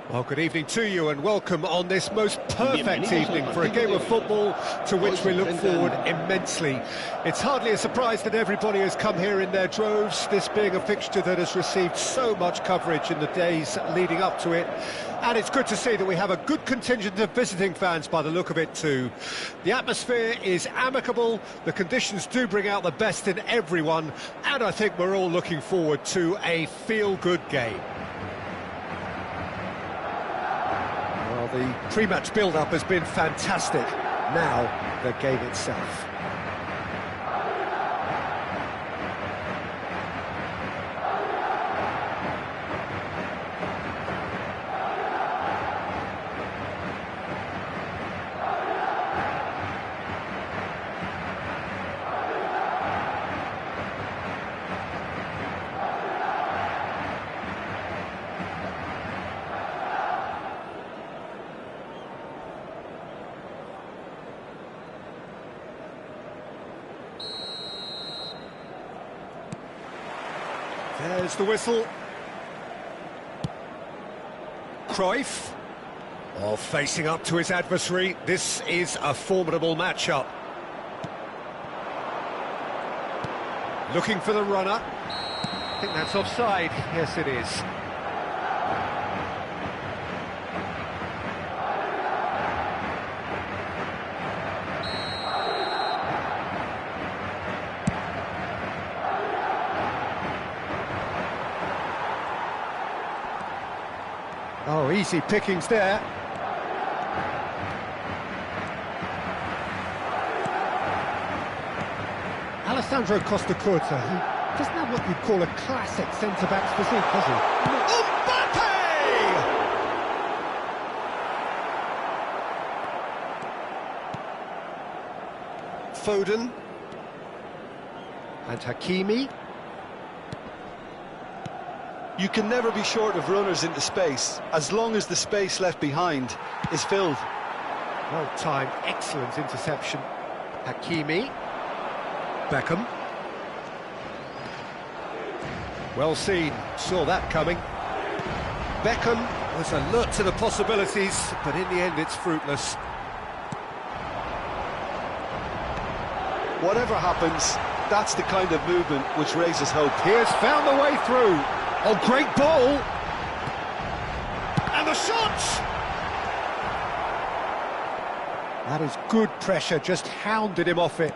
Well, good evening to you and welcome on this most perfect evening for a game of football to which we look forward immensely. It's hardly a surprise that everybody has come here in their droves, this being a fixture that has received so much coverage in the days leading up to it. And it's good to see that we have a good contingent of visiting fans by the look of it too. The atmosphere is amicable, the conditions do bring out the best in everyone, and I think we're all looking forward to a feel-good game. The pre-match build-up has been fantastic. Now, the game itself. There's the whistle. Cruyff, facing up to his adversary. This is a formidable matchup. Looking for the runner. I think that's offside. Yes, it is. Oh, easy pickings there. Alessandro Costacurta, he doesn't have what you'd call a classic centre-back's physique, does he? Mbappe! Foden. And Hakimi. You can never be short of runners into space, as long as the space left behind is filled. Well-timed, excellent interception. Hakimi. Beckham. Well seen, saw that coming. Beckham was alert to the possibilities, but in the end it's fruitless. Whatever happens, that's the kind of movement which raises hope. He has found the way through. Oh, great ball! And the shot! That is good pressure, just hounded him off it.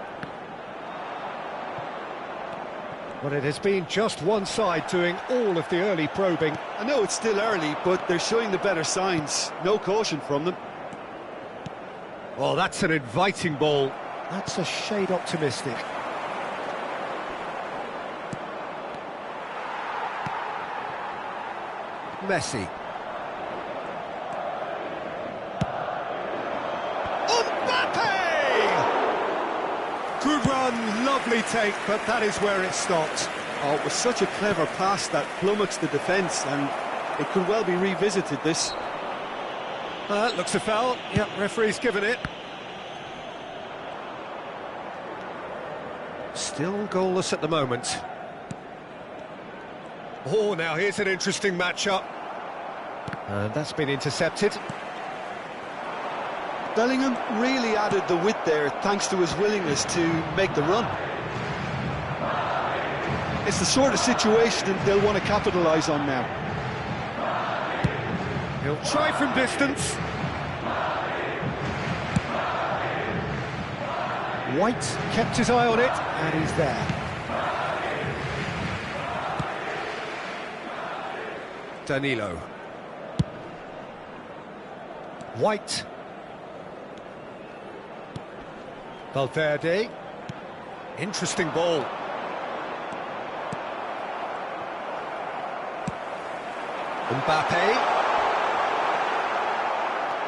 But it has been just one side doing all of the early probing. I know it's still early, but they're showing the better signs. No caution from them. Oh, that's an inviting ball. That's a shade optimistic. Messi. Mbappe! Good run, lovely take, but that is where it stopped. Oh, it was such a clever pass that plummets the defence, and it could well be revisited, this. Looks a foul. Yep, referee's given it. Still goalless at the moment. Oh, now here's an interesting matchup. And that's been intercepted. Bellingham really added the width there thanks to his willingness to make the run. It's the sort of situation they'll want to capitalise on now. He'll try from distance. White kept his eye on it, and he's there. Danilo. White. Valverde. Interesting ball. Mbappe.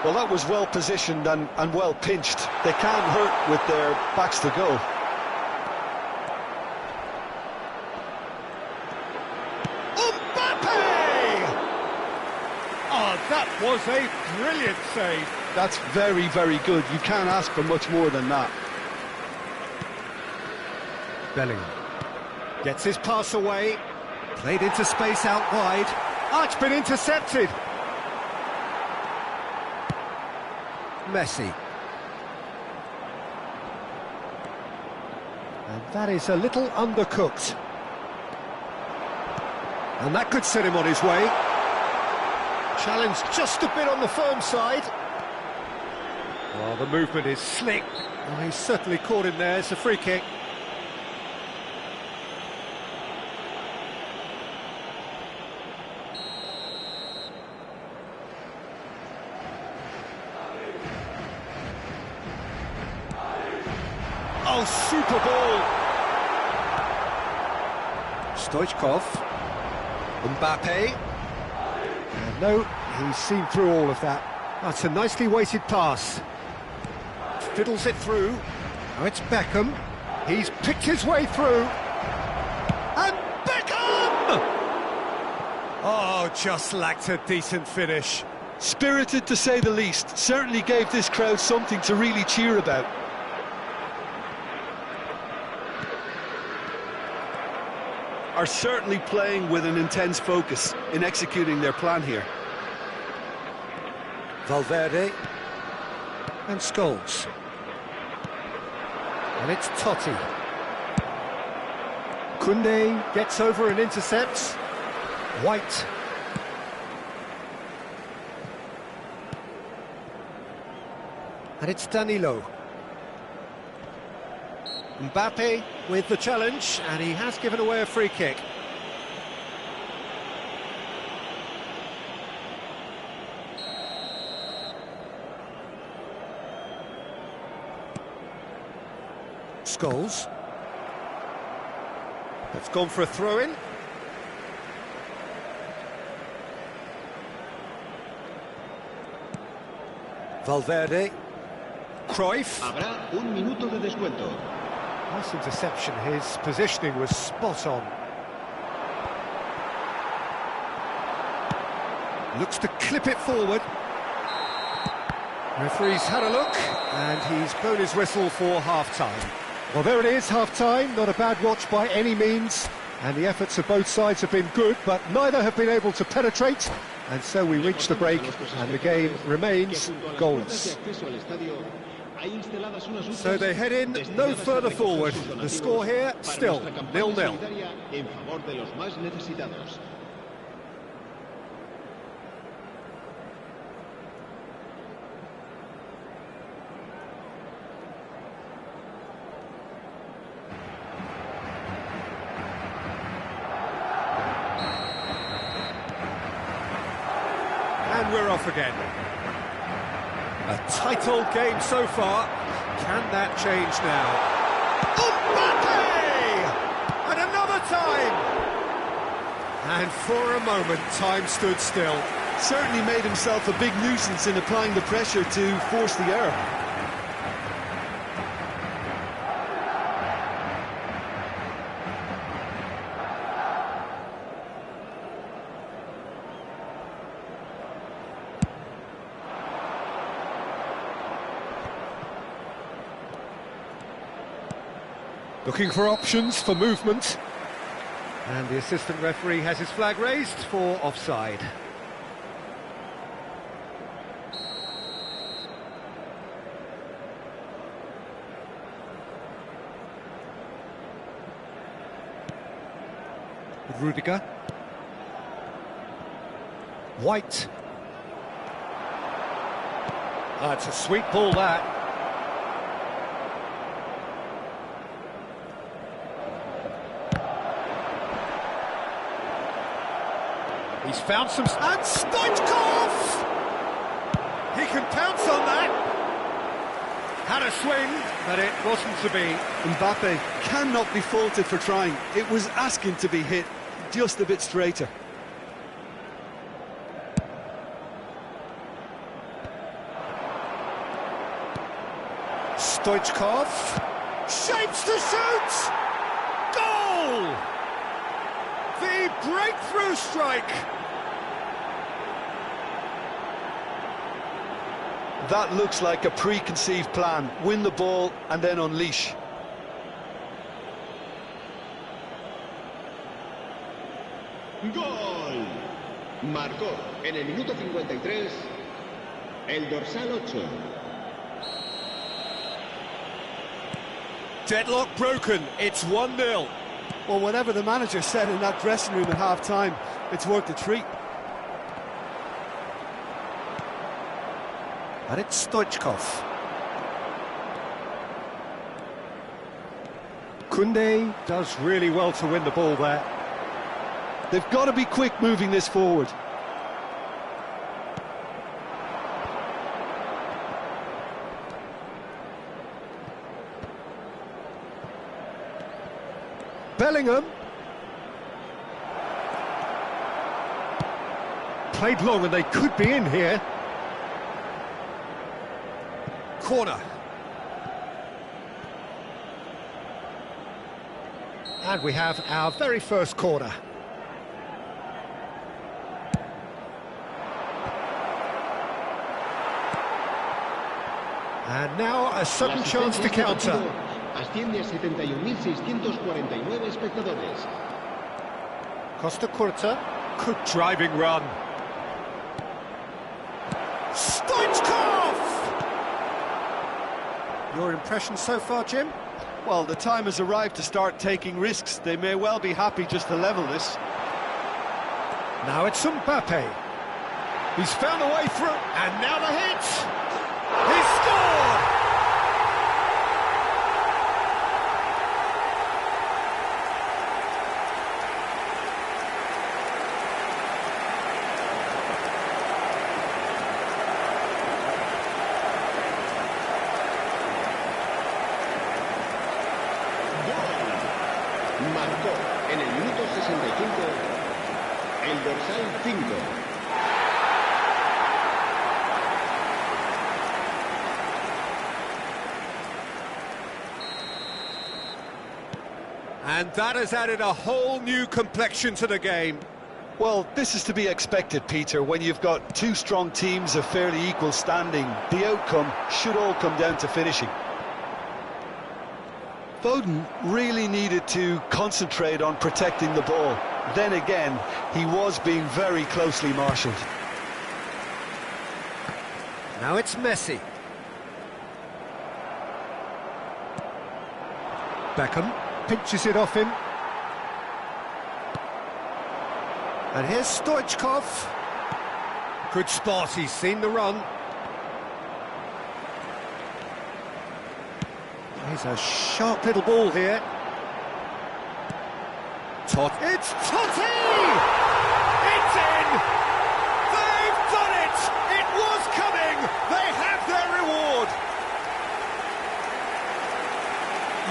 Well, that was well positioned and well pinched. They can't hurt with their backs to goal. Mbappe! Oh, that was a brilliant save. That's very, very good. You can't ask for much more than that. Bellingham gets his pass away. Played into space out wide. Oh, it's been intercepted. Messi. And that is a little undercooked. And that could set him on his way. Challenge just a bit on the firm side. Oh, the movement is slick. Oh, he's certainly caught him there. It's a free kick. Oh, super ball! Stoichkov. Mbappe. And no, he's seen through all of that. That's a nicely weighted pass. Fiddles it through. Now it's Beckham. He's picked his way through. And Beckham! Oh, just lacked a decent finish. Spirited to say the least. Certainly gave this crowd something to really cheer about. Are certainly playing with an intense focus in executing their plan here. Valverde and Scholes. And it's Totti. Koundé gets over and intercepts. White. And it's Danilo. Mbappe with the challenge, and he has given away a free kick. Scholes. That's gone for a throw-in. Valverde. Cruyff. Habrá un minuto de descuento. Nice interception, his positioning was spot on. Looks to clip it forward. Referee's had a look, and he's blown his whistle for half-time. Well, there it is, half-time, not a bad watch by any means, and the efforts of both sides have been good, but neither have been able to penetrate, and so we reach the break, and the game remains goalless. So they head in no further forward. The score here, still 0-0. And we're off again. A tight old game so far. Can that change now? Mbappe! And another time! And for a moment, time stood still. Certainly made himself a big nuisance in applying the pressure to force the error. Looking for options for movement. And the assistant referee has his flag raised for offside. Rudiger. White. That's a sweet ball, that. He's found some... And Stoichkov! He can pounce on that. Had a swing, but it wasn't to be. Mbappe cannot be faulted for trying. It was asking to be hit just a bit straighter. Stoichkov shapes to shoot! Goal! The breakthrough strike! That looks like a preconceived plan. Win the ball and then unleash. ¡Gol! Marcó en el minuto 53 el dorsal 8. Deadlock broken, it's 1-0. Well, whatever the manager said in that dressing room at half-time, it's worth the treat. And it's Stoichkov. Koundé does really well to win the ball there. They've got to be quick moving this forward. Bellingham. Played long and they could be in here. Corner. And we have our very first corner. And now a sudden chance to counter. Asciende a 71.649 espectadores. Costa Curta. Good driving run. Stoichkov! Your impression so far, Jim? Well, the time has arrived to start taking risks. They may well be happy just to level this. Now it's Mbappe. He's found a way through, and now the hit! He scored! Marcó en el minuto 65 el dorsal 5. And that has added a whole new complexion to the game. Well, this is to be expected, Peter, when you've got two strong teams of fairly equal standing. The outcome should all come down to finishing. Foden really needed to concentrate on protecting the ball. Then again, he was being very closely marshalled. Now it's Messi. Beckham pinches it off him. And here's Stoichkov. Good spot, he's seen the run. Here's a sharp little ball here. It's Totti! It's in! They've done it! It was coming! They have their reward!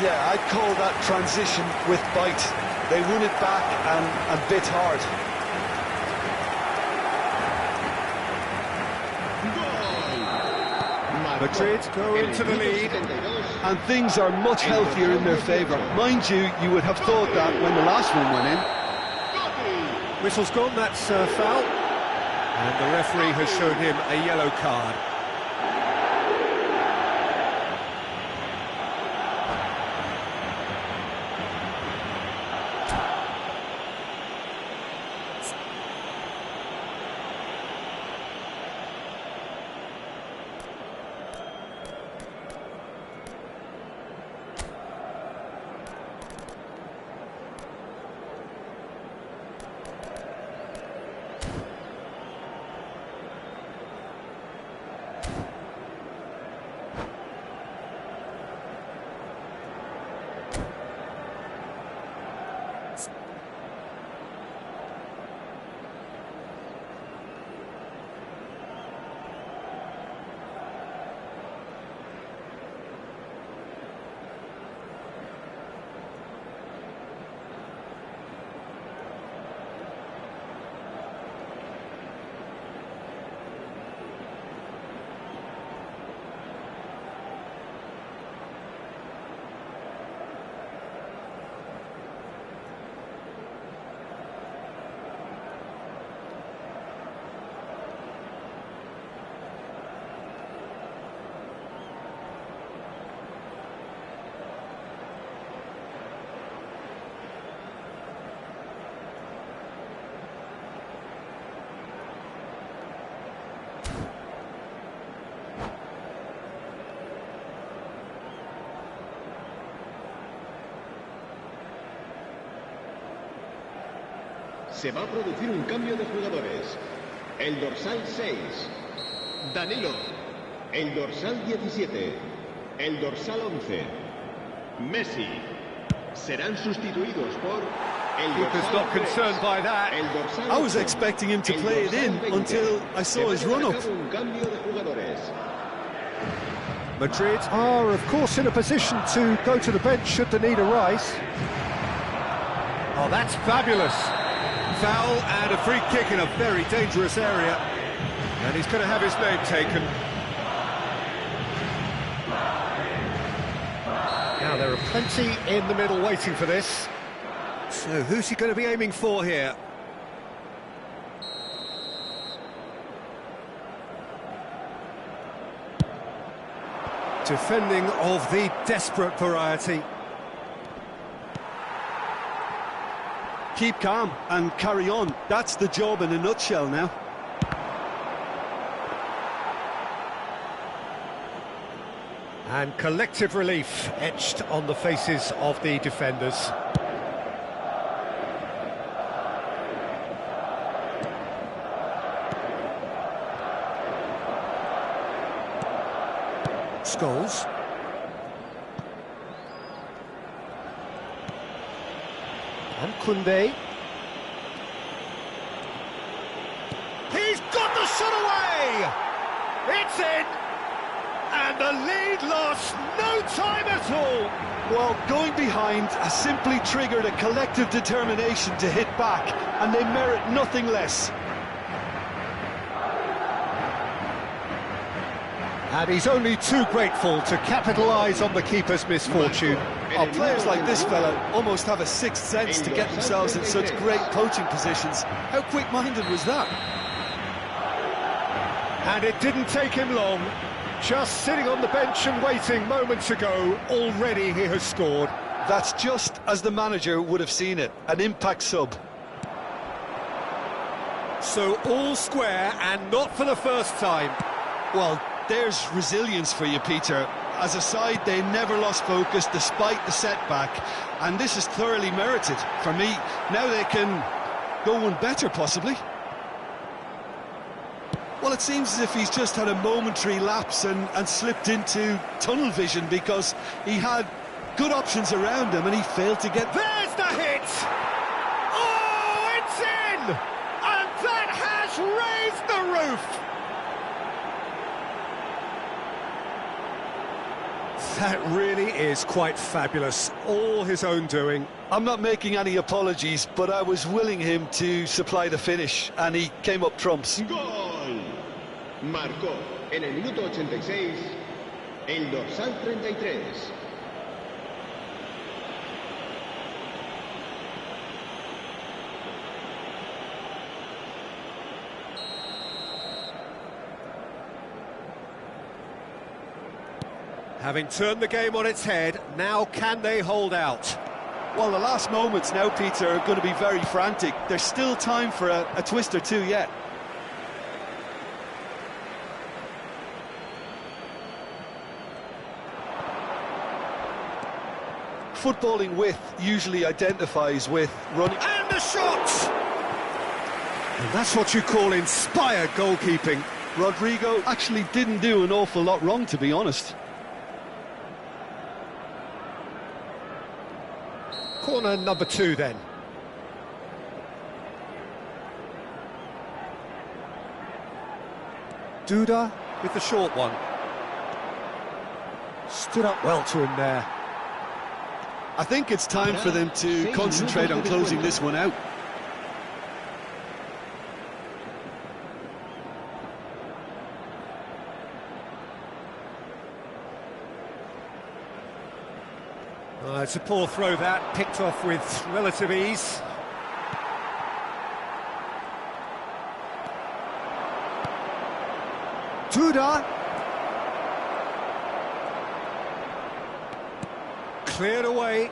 Yeah, I'd call that transition with bite. They won it back and bit hard. Madrid go into the lead. And things are much healthier in their favour. Mind you, you would have thought that when the last one went in. Whistle's gone, that's a foul. And the referee has shown him a yellow card. Se va a producir un cambio de jugadores. El dorsal 6, Danilo. El dorsal 17, el dorsal 11, Messi. Serán sustituidos por el Keeper's dorsal not 3, concerned by that. el dorsal I was 8, expecting him to el play it dorsal in 20. until I Se saw va his a llevar a run-up. cabo un cambio de jugadores. Madrid are, of course, in a position to go to the bench should the need arise. Oh, that's fabulous. Foul and a free kick in a very dangerous area. And he's going to have his name taken. Now, there are plenty in the middle waiting for this. So, who's he going to be aiming for here? Defending of the desperate variety. Keep calm and carry on. That's the job in a nutshell now. And collective relief etched on the faces of the defenders. Scholes. And Koundé. He's got the shot away! It's in! And the lead lost no time at all! Well, going behind has simply triggered a collective determination to hit back, and they merit nothing less. And he's only too grateful to capitalise on the keeper's misfortune. Oh, players like this fella almost have a sixth sense to get themselves in such great coaching positions. How quick-minded was that? And it didn't take him long. Just sitting on the bench and waiting moments ago, already he has scored. That's just as the manager would have seen it, an impact sub. So all square and not for the first time. Well, there's resilience for you, Peter. As a side, they never lost focus despite the setback, and this is thoroughly merited for me. Now they can go one better, possibly. Well, it seems as if he's just had a momentary lapse and slipped into tunnel vision, because he had good options around him and he failed to get... There's the hit! Oh, it's in! And that has raised the roof! That really is quite fabulous. All his own doing. I'm not making any apologies, but I was willing him to supply the finish, and he came up trumps. Gol. Marcó en el minuto 86 el dorsal 33. Having turned the game on its head, now can they hold out? Well, the last moments now, Peter, are going to be very frantic. There's still time for a twist or two yet. Footballing width usually identifies with running. And the shot! And that's what you call inspired goalkeeping. Rodrigo actually didn't do an awful lot wrong, to be honest. Corner number 2 then. Duda with the short one. Stood up well to him there. I think it's time for them to concentrate on closing this one out. It's a poor throw that, picked off with relative ease. Duda. Cleared away.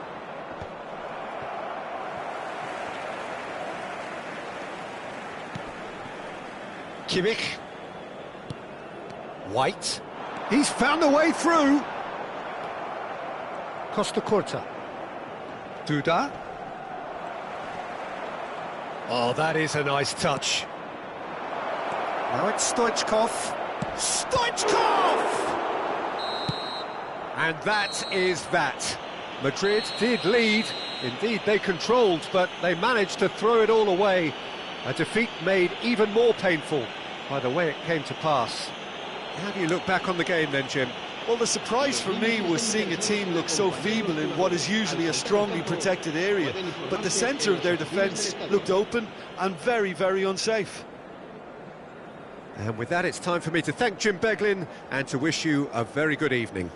Kimmich. White. He's found a way through. Costa Curta. Duda. Oh, that is a nice touch. Now it's Stoichkov. Stoichkov! And that is that. Madrid did lead. Indeed, they controlled, but they managed to throw it all away. A defeat made even more painful by the way it came to pass. How do you look back on the game then, Jim? Well, the surprise for me was seeing a team look so feeble in what is usually a strongly protected area. But the centre of their defence looked open and very, very unsafe. And with that, it's time for me to thank Jim Beglin and to wish you a very good evening.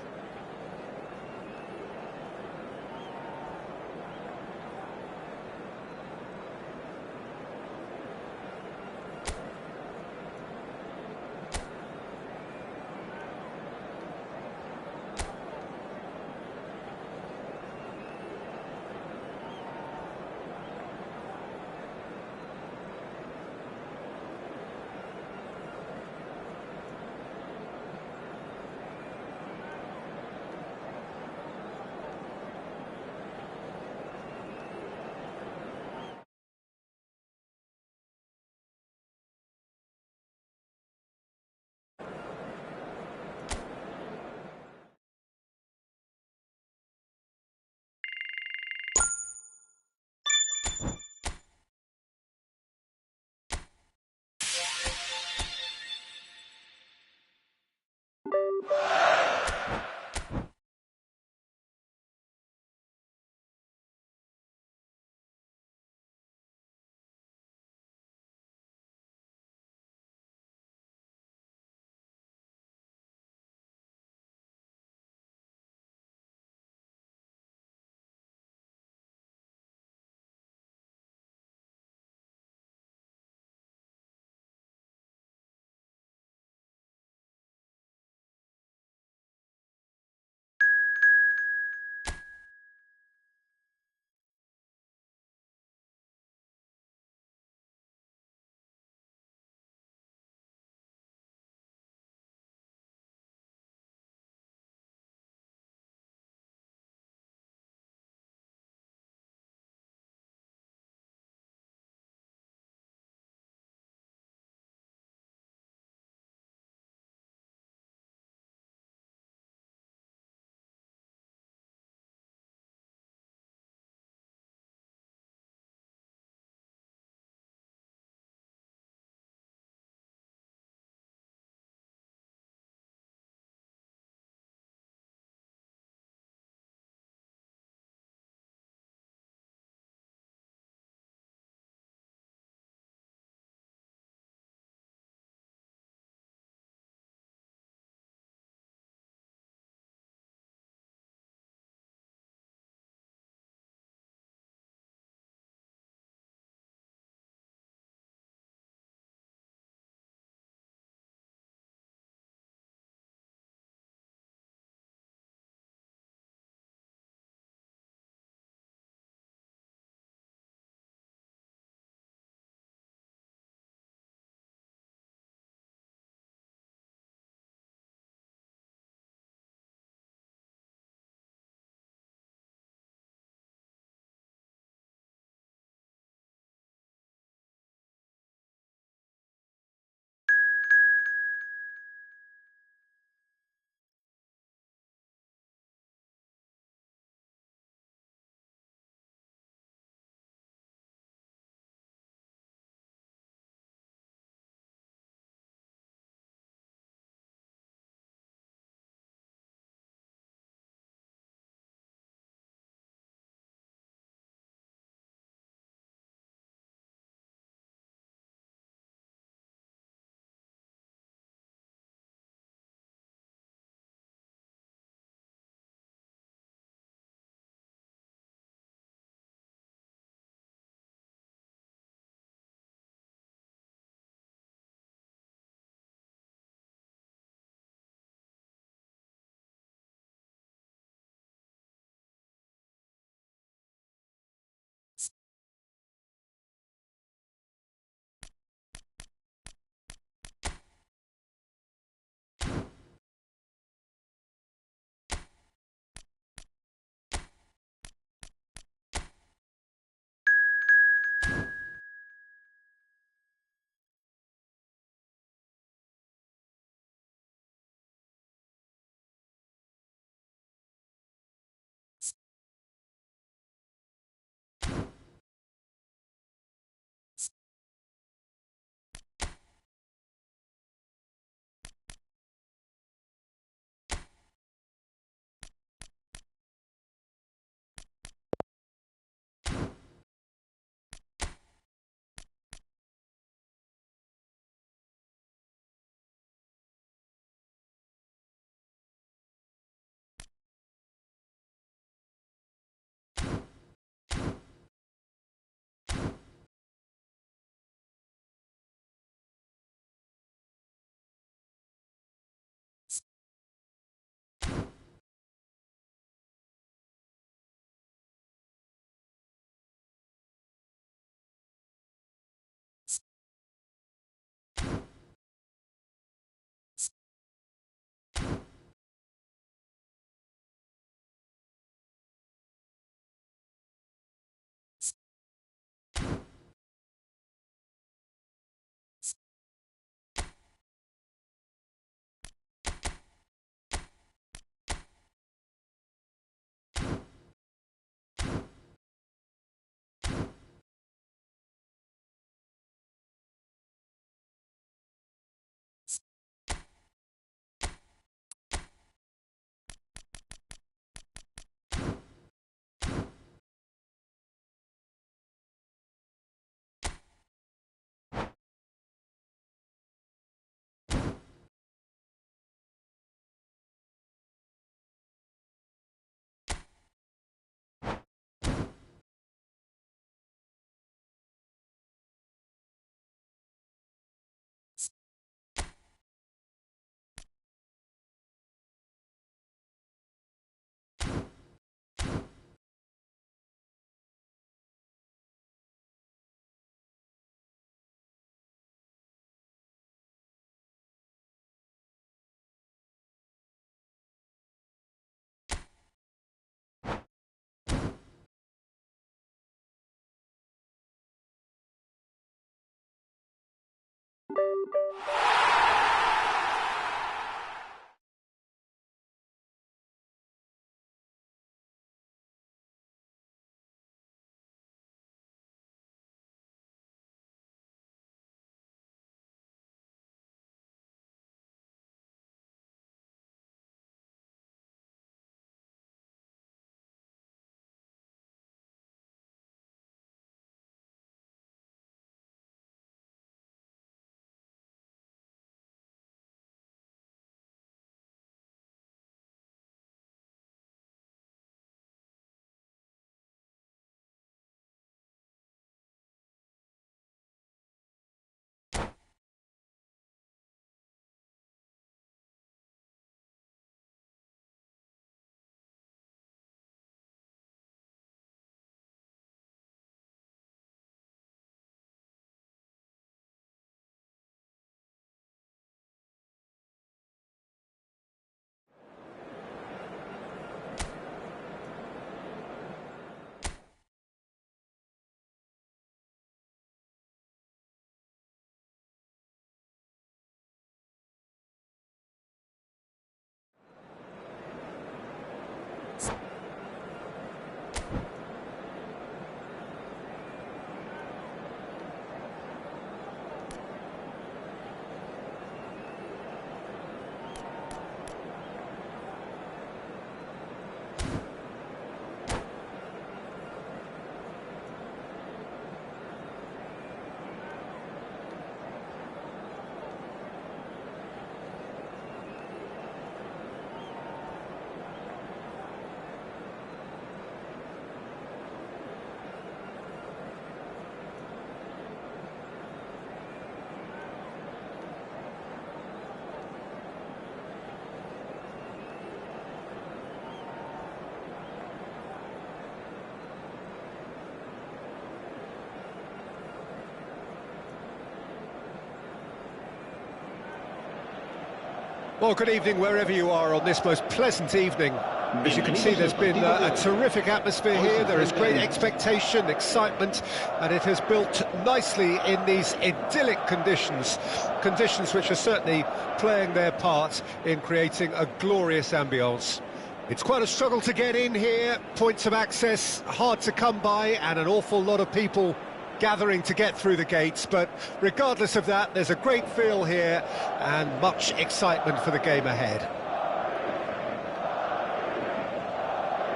Well, good evening wherever you are on this most pleasant evening. As you can see, there's been a terrific atmosphere here. There is great expectation, excitement, and it has built nicely in these idyllic conditions. Conditions which are certainly playing their part in creating a glorious ambience. It's quite a struggle to get in here, points of access hard to come by, and an awful lot of people gathering to get through the gates, but regardless of that, there's a great feel here and much excitement for the game ahead.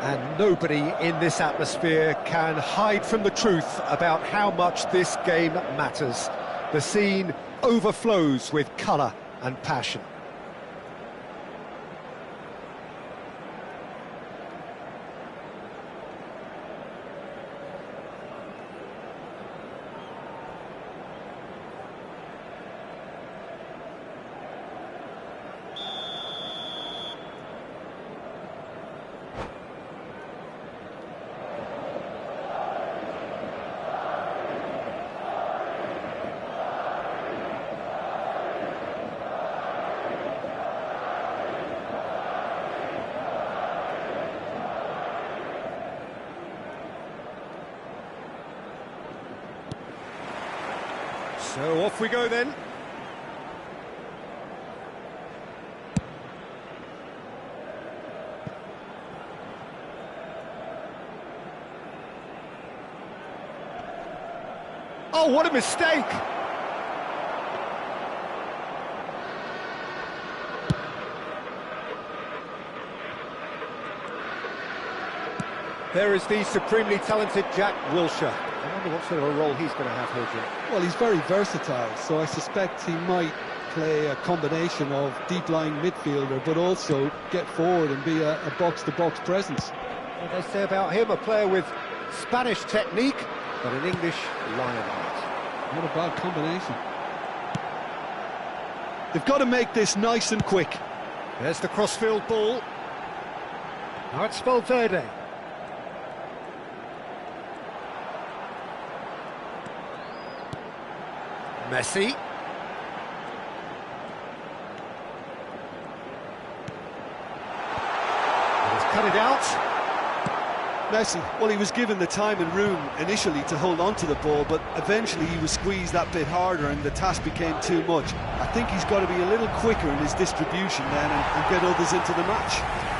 And nobody in this atmosphere can hide from the truth about how much this game matters. The scene overflows with colour and passion. So off we go then. Oh, what a mistake! There is the supremely talented Jack Wilshere. I wonder what sort of a role he's going to have here, Jim. Well, he's very versatile, so I suspect he might play a combination of deep-lying midfielder, but also get forward and be a box-to-box presence. What they say about him, a player with Spanish technique, but an English lion heart. What a bad combination. They've got to make this nice and quick. There's the crossfield ball. Now it's Valverde. Messi. He's cut it out. Messi, well, he was given the time and room initially to hold on to the ball, but eventually he was squeezed that bit harder and the task became too much. I think he's got to be a little quicker in his distribution then and get others into the match.